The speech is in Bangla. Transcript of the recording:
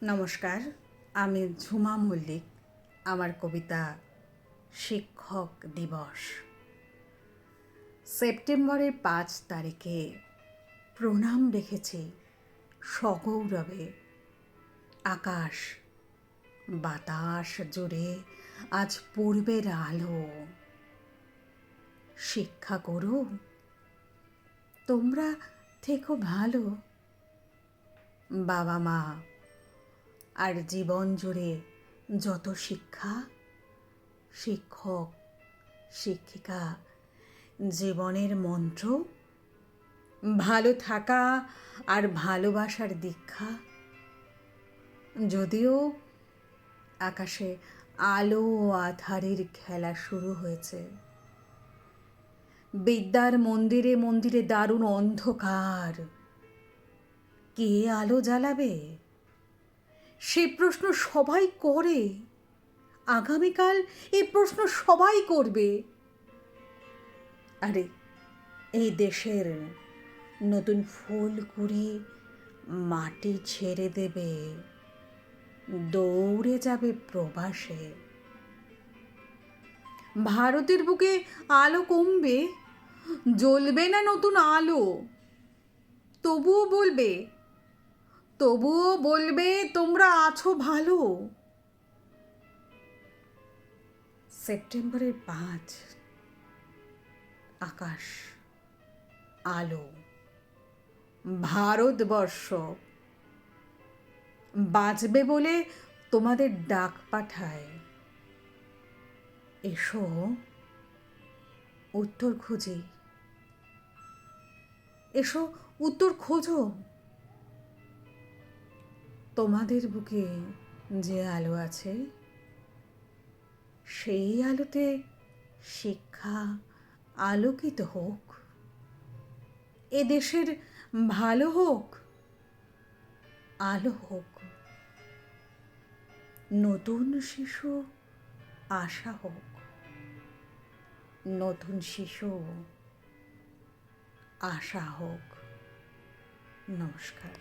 নমস্কার, আমি ঝুমা মল্লিক। আমার কবিতা শিক্ষক দিবস। সেপ্টেম্বরের 5 তারিখে প্রণাম রেখেছি সগৌরবে। আকাশ বাতাস জুড়ে আজ পূর্বের আলো। শিক্ষা করো, তোমরা থেকো ভালো। বাবা মা আর জীবন জুড়ে যত শিক্ষা, শিক্ষক শিক্ষিকা জীবনের মন্ত্র, ভালো থাকা আর ভালোবাসার দীক্ষা। যদিও আকাশে আলো ও আঁধারের খেলা শুরু হয়েছে, বিদ্যার মন্দিরে মন্দিরে দারুণ অন্ধকার। কে আলো জ্বালাবে? সে প্রশ্ন সবাই করে। আগামীকাল এই প্রশ্ন সবাই করবে। আরে এই দেশের নতুন ফুল কুড়ি মাটি ছেড়ে দেবে, দৌড়ে যাবে প্রবাসে। ভারতের বুকে আলো কমবে, জ্বলবে না নতুন আলো। তবুও বলবে তোমরা আছো ভালো। সেপ্টেম্বরের 5, আকাশ আলো, ভারতবর্ষ বাঁচবে বলে তোমাদের ডাক পাঠায়। এসো উত্তর খুঁজি, এসো উত্তর খোঁজো। তোমাদের বুকে যে আলো আছে, সেই আলোতে শিক্ষা আলোকিত হোক। এ দেশের ভালো হোক, আলো হোক। নতুন শিশু আশা হোক, নতুন শিশু আশা হোক। নমস্কার।